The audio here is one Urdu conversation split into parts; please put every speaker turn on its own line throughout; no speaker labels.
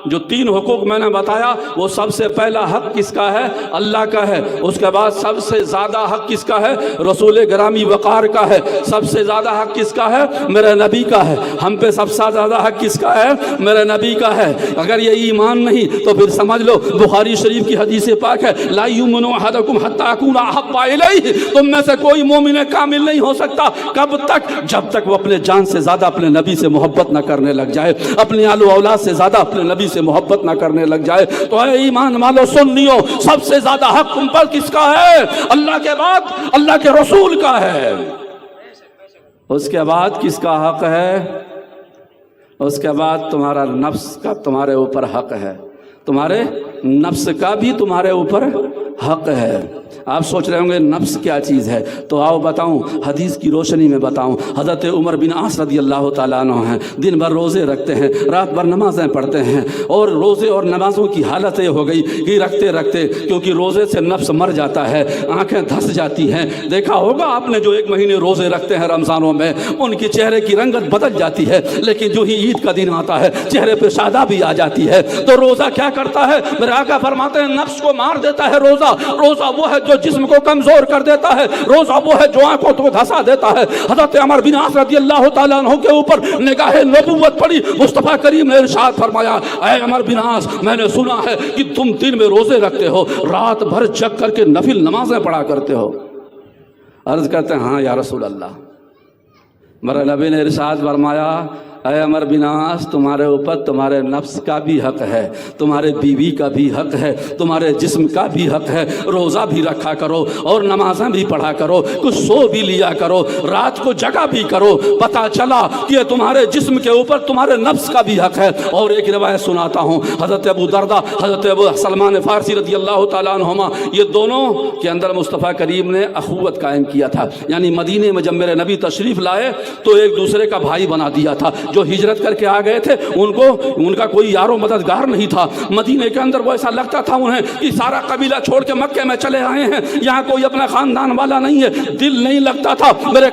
جو 3 حقوق میں نے بتایا وہ سب سے پہلا حق کس کا ہے؟ اللہ کا ہے. اس کے بعد سب سے زیادہ حق کس کا ہے؟ رسول گرامی وقار کا ہے. سب سے زیادہ حق کس کا ہے؟ میرے نبی کا ہے. ہم پہ سب سے زیادہ حق کس کا ہے؟ میرے نبی کا ہے. اگر یہ ایمان نہیں تو پھر سمجھ لو بخاری شریف کی حدیث پاک ہے لا یؤمن احدکم حتی اکون احب الیہ، تم میں سے کوئی مومن کامل نہیں ہو سکتا کب تک؟ جب تک وہ اپنے جان سے زیادہ اپنے نبی سے محبت نہ کرنے لگ جائے، اپنی آل و اولاد سے زیادہ اپنے نبی سے محبت نہ کرنے لگ جائے. تو اے ایمان والو سن لیو، سب سے زیادہ حق تم پر کس کا ہے؟ اللہ کے بعد اللہ کے رسول کا ہے. اس کے بعد کس کا حق ہے؟ اس کے بعد تمہارا نفس کا تمہارے اوپر حق ہے. تمہارے نفس کا بھی تمہارے اوپر حق ہے. آپ سوچ رہے ہوں گے نفس کیا چیز ہے، تو آؤ بتاؤں، حدیث کی روشنی میں بتاؤں. حضرت عمر بن عاص رضی اللہ تعالیٰ عنہ ہیں، دن بھر روزے رکھتے ہیں، رات بھر نمازیں پڑھتے ہیں، اور روزے اور نمازوں کی حالت یہ ہو گئی کہ رکھتے رکھتے، کیونکہ روزے سے نفس مر جاتا ہے، آنکھیں دھس جاتی ہیں. دیکھا ہوگا آپ نے جو 1 مہینے روزے رکھتے ہیں رمضانوں میں، ان کی چہرے کی رنگت بدل جاتی ہے، لیکن جو ہی عید کا دن آتا ہے چہرے پہ شادابی آ جاتی ہے. تو روزہ کیا کرتا ہے؟ میرے آقا فرماتے ہیں نفس کو مار دیتا ہے روزہ. روزہ وہ ہے جو جسم کو کمزور کر دیتا ہے، روزہ وہ ہے جو آنکھوں کو دھسا دیتا ہے. حضرت عمر بن عاص رضی اللہ تعالیٰ عنہ کے اوپر نگاہ نبوت پڑی. مصطفیٰ کریم نے ارشاد فرمایا اے عمر بن عاص، میں نے سنا ہے کہ تم دن میں روزے رکھتے ہو، رات بھر جگ کر کے نفل نمازیں پڑھا کرتے ہو. عرض کرتے ہیں ہاں یا رسول اللہ. میرے نبی نے ارشاد فرمایا اے عمر بن عاص، تمہارے اوپر تمہارے نفس کا بھی حق ہے، تمہارے بیوی کا بھی حق ہے، تمہارے جسم کا بھی حق ہے. روزہ بھی رکھا کرو اور نمازیں بھی پڑھا کرو، کچھ سو بھی لیا کرو، رات کو جگہ بھی کرو. پتہ چلا کہ تمہارے جسم کے اوپر تمہارے نفس کا بھی حق ہے. اور ایک روایت سناتا ہوں، حضرت ابو دردہ، حضرت ابو سلمان فارسی رضی اللہ تعالیٰ عنہما، یہ دونوں کے اندر مصطفیٰ کریم نے اخوت قائم کیا تھا. یعنی مدینے میں جب میرے نبی تشریف لائے تو ایک دوسرے کا بھائی بنا دیا تھا. جو ہجرت کر کے آ گئے تھے ان کا کوئی یار و مددگار نہیں تھا. مدینے کے اندر وہ ایسا لگتا تھا انہیں کہ سارا قبیلہ چھوڑ کے مکے میں چلے آئے ہیں، یہاں کوئی اپنا خاندان والا نہیں ہے. دل نہیں لگتا تھا. میرے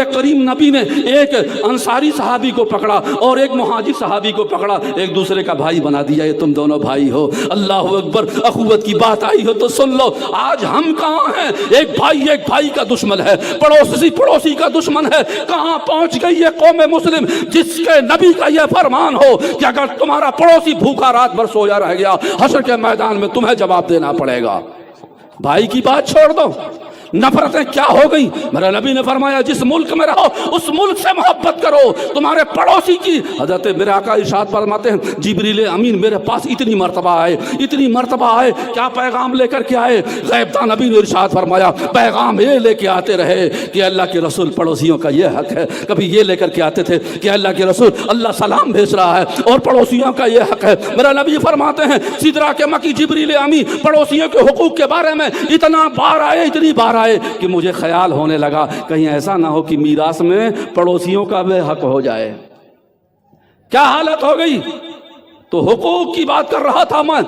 کریم نبی نے ایک انصاری صحابی کو پکڑا اور ایک مہاجر صحابی کو پکڑا، ایک دوسرے کا بھائی بنا دیا. یہ تم دونوں بھائی ہو. اللہ اکبر. اخوت کی بات آئی ہو تو سن لو. آج ہم کہاں ہیں؟ ایک بھائی کا دشمن ہے، پڑوسی کا دشمن ہے. کہاں پہنچ گئی ہے قوم مسلم جس کے نبی کا یہ فرمان ہو کہ اگر تمہارا پڑوسی بھوکا رات بھر سویا رہ گیا، حشر کے میدان میں تمہیں جواب دینا پڑے گا. بھائی کی بات چھوڑ دو، نفرتیں کیا ہو گئی. میرے نبی نے فرمایا جس ملک میں رہو اس ملک سے محبت کرو. تمہارے پڑوسی کی، حضرت میرے آقا ارشاد فرماتے ہیں جبریل امین میرے پاس اتنی مرتبہ آئے. کیا پیغام لے کر کے آئے؟ غیب داں نبی نے ارشاد فرمایا پیغام یہ لے کے آتے رہے کہ اللہ کے رسول پڑوسیوں کا یہ حق ہے. کبھی یہ لے کر کے آتے تھے کہ اللہ کے رسول اللہ سلام بھیج رہا ہے اور پڑوسیوں کا یہ حق ہے. میرا نبی فرماتے ہیں سدرا کے مکی جبریل امین پڑوسیوں کے حقوق کے بارے میں اتنی بار آئے کہ مجھے خیال ہونے لگا کہیں ایسا نہ ہو کہ میراث میں پڑوسیوں کا بھی حق ہو جائے. کیا حالت ہو گئی. تو حقوق کی بات کر رہا تھا میں.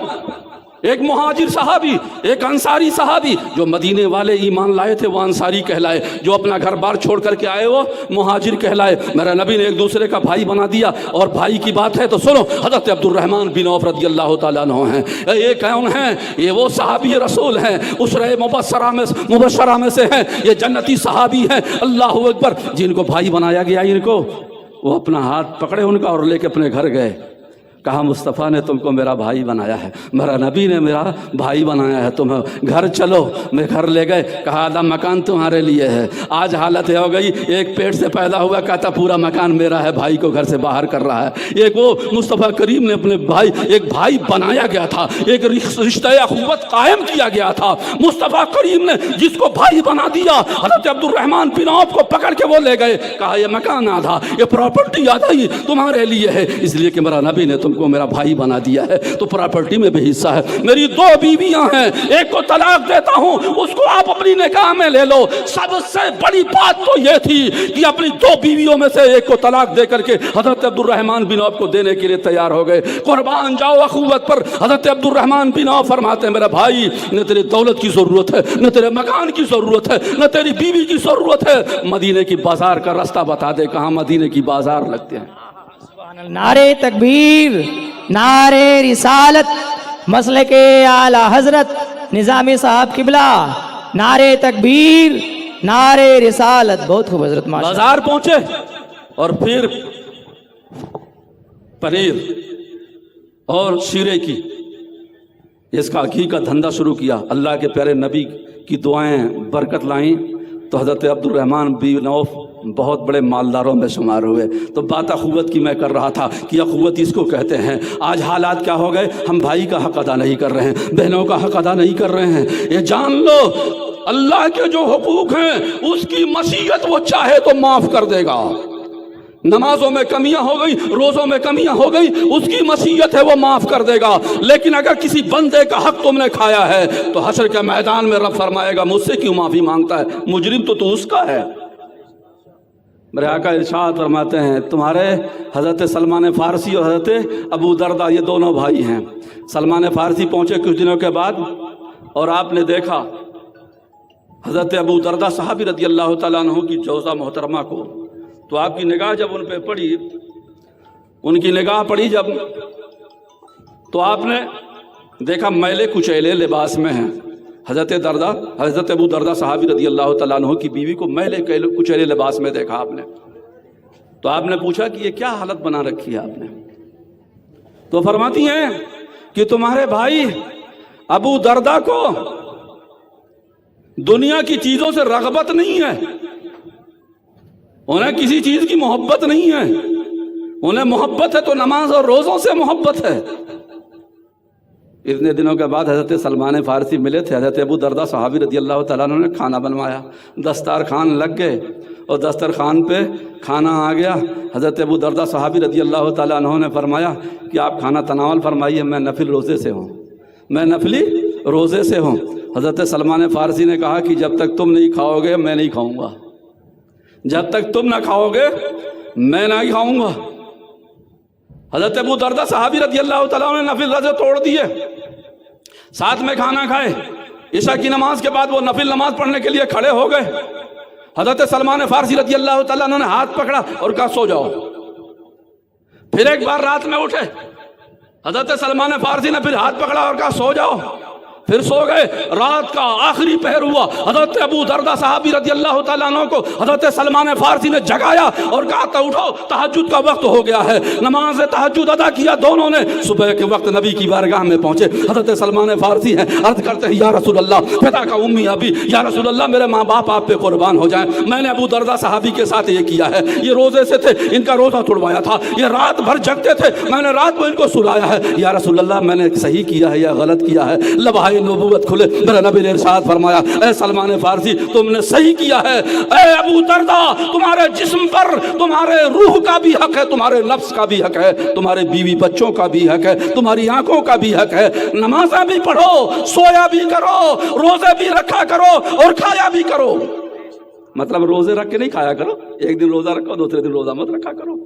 ایک مہاجر صحابی، ایک انصاری صحابی، جو مدینے والے ایمان لائے تھے وہ انصاری کہلائے، جو اپنا گھر بار چھوڑ کر کے آئے وہ مہاجر کہلائے. میرے نبی نے ایک دوسرے کا بھائی بنا دیا. اور بھائی کی بات ہے تو سنو، حضرت عبد الرحمن بن عوف رضی اللہ تعالیٰ عنہ ہیں. یہ کون ہیں؟ یہ وہ صحابی رسول ہیں، اسرہ مبشرہ میں سے ہیں. یہ جنتی صحابی ہیں. اللہ اکبر. جن کو بھائی بنایا گیا ان کو، وہ اپنا ہاتھ پکڑے ان کا اور لے کے اپنے گھر گئے. کہا مصطفیٰ نے تم کو میرا بھائی بنایا ہے، میرا نبی نے میرا بھائی بنایا ہے، تم گھر چلو. میں گھر لے گئے. کہا آدھا مکان تمہارے لیے ہے. آج حالت ہو گئی ایک پیٹ سے پیدا ہوا کہتا پورا مکان میرا ہے، بھائی کو گھر سے باہر کر رہا ہے. ایک وہ مصطفیٰ کریم نے اپنے ایک بھائی بنایا گیا تھا، ایک رشتہ اخوت قائم کیا گیا تھا. مصطفیٰ کریم نے جس کو بھائی بنا دیا، حضرت عبد الرحمن بن عوف کو پکڑ کے وہ لے گئے. کہا یہ مکان آدھا، یہ پراپرٹی آدھا ہی تمہارے لیے ہے، اس لیے کہ میرا نبی نے تم کو میرا بھائی بنا دیا ہے تو پراپرٹی میں بھی حصہ ہے. میری 2 بیویاں ہیں، ایک کو طلاق دیتا ہوں، اس کو آپ اپنی نکاح میں لے لو. سب سے بڑی بات تو یہ تھی کہ اپنی 2 بیویوں میں سے ایک کو طلاق دے کر کے حضرت عبد الرحمن بن عوف کو دینے کے لیے تیار ہو گئے. قربان جاؤ اخوت پر. حضرت عبد الرحمن بن عوف فرماتے ہیں میرا بھائی، نہ تیری دولت کی ضرورت ہے، نہ تیرے مکان کی ضرورت ہے، نہ تیری بیوی کی ضرورت ہے. مدینے کی بازار کا راستہ بتا دے، کہاں مدینے کی بازار لگتے ہیں.
نعرے تکبیر. نعرے رسالت، مسلک اعلی حضرت نظامی صاحب قبلہ، نعرے تکبیر، نعرے رسالت. بہت خوب حضرت، ماشاء اللہ.
بازار پہنچے اور پھر پنیر اور شیرے کی اس کا گھی کا دھندا شروع کیا. اللہ کے پیارے نبی کی دعائیں برکت لائیں تو حضرت عبد الرحمن بن عوف بہت بڑے مالداروں میں شمار ہوئے. تو بات اخوت کی میں کر رہا تھا کہ اخوت اس کو کہتے ہیں. آج حالات کیا ہو گئے، ہم بھائی کا حق ادا نہیں کر رہے ہیں، بہنوں کا حق ادا نہیں کر رہے ہیں. یہ جان لو اللہ کے جو حقوق ہیں اس کی مشیت وہ چاہے تو معاف کر دے گا. نمازوں میں کمیاں ہو گئی، روزوں میں کمیاں ہو گئی، اس کی مشیت ہے وہ معاف کر دے گا. لیکن اگر کسی بندے کا حق تم نے کھایا ہے تو حشر کے میدان میں رب فرمائے گا مجھ سے کیوں معافی مانگتا ہے، مجرم تو اس کا ہے. میرے آقا ارشاد فرماتے ہیں تمہارے حضرت سلمان فارسی اور حضرت ابو دردہ یہ دونوں بھائی ہیں. سلمان فارسی پہنچے کچھ دنوں کے بعد اور آپ نے دیکھا حضرت ابو دردہ صحابی رضی اللہ تعالیٰ عنہ کی جوزہ محترمہ کو. تو آپ کی نگاہ جب ان پہ پڑی، ان کی نگاہ پڑی جب، تو آپ نے دیکھا میلے کچیلے لباس میں ہیں. حضرت ابو دردہ صحابی رضی اللہ تعالیٰ عنہ کی بیوی کو میلے کچیلے لباس میں دیکھا آپ نے. تو آپ نے پوچھا کہ یہ کیا حالت بنا رکھی ہے آپ نے؟ تو فرماتی ہیں کہ تمہارے بھائی ابو دردہ کو دنیا کی چیزوں سے رغبت نہیں ہے، انہیں کسی چیز کی محبت نہیں ہے، انہیں محبت ہے تو نماز اور روزوں سے محبت ہے. اتنے دنوں کے بعد حضرت سلمان فارسی ملے تھے. حضرت ابو دردہ صحابی رضی اللہ تعالیٰ عنہ نے کھانا بنوایا، دسترخوان لگ گئے اور دسترخوان پہ کھانا آ گیا. حضرت ابو دردہ صحابی رضی اللہ تعالیٰ عنہ نے فرمایا کہ آپ کھانا تناول فرمائیے، میں نفل روزے سے ہوں، میں نفلی روزے سے ہوں. حضرت سلمان فارسی نے کہا کہ جب تک تم نہیں کھاؤ گے میں نہیں کھاؤں گا، جب تک تم نہ کھاؤ گے میں نہیں کھاؤں گا. حضرت ابو دردہ صحابی رضی اللہ تعالیٰ عنہ نے نفل روزے توڑ دیے، ساتھ میں کھانا کھائے. عشاء کی نماز کے بعد وہ نفل نماز پڑھنے کے لیے کھڑے ہو گئے. حضرت سلمان فارسی رضی اللہ تعالیٰ عنہ نے ہاتھ پکڑا اور کہا سو جاؤ. پھر ایک بار رات میں اٹھے، حضرت سلمان فارسی نے پھر ہاتھ پکڑا اور کہا سو جاؤ. پھر سو گئے. رات کا آخری پہر ہوا. حضرت ابو دردہ صحابی رضی اللہ تعالیٰ عنہ کو حضرت سلمان فارسی نے جگایا اور کہا تو اٹھو، تہجد کا وقت ہو گیا ہے. نماز تہجد ادا کیا دونوں نے. صبح کے وقت نبی کی بارگاہ میں پہنچے. حضرت سلمان فارسی ہیں، عرض کرتے ہیں یا رسول اللہ، پتا کا امی ابی، یا رسول اللہ میرے ماں باپ آپ پہ قربان ہو جائیں. میں نے ابو دردہ صحابی کے ساتھ یہ کیا ہے، یہ روزے سے تھے، ان کا روزہ توڑوایا تھا، یہ رات بھر جگتے تھے، میں نے رات میں ان کو سلایا ہے. یا رسول اللہ میں نے صحیح کیا ہے یا غلط کیا ہے؟ لبہائے نبوت کھلے. میرے نبی نے ارشاد فرمایا اے سلمان فارسی تم نے صحیح کیا ہے. اے ابو دردہ تمہارے جسم پر تمہارے روح کا بھی حق ہے، تمہارے نفس کا بھی حق ہے، تمہارے بیوی بچوں کا بھی حق ہے، تمہاری آنکھوں کا بھی حق ہے. نمازیں بھی پڑھو، سویا بھی کرو، روزے بھی رکھا کرو اور کھایا بھی کرو. مطلب روزے رکھ کے نہیں کھایا کرو، ایک دن روزہ رکھو دوسرے دن روزہ مت رکھا کرو.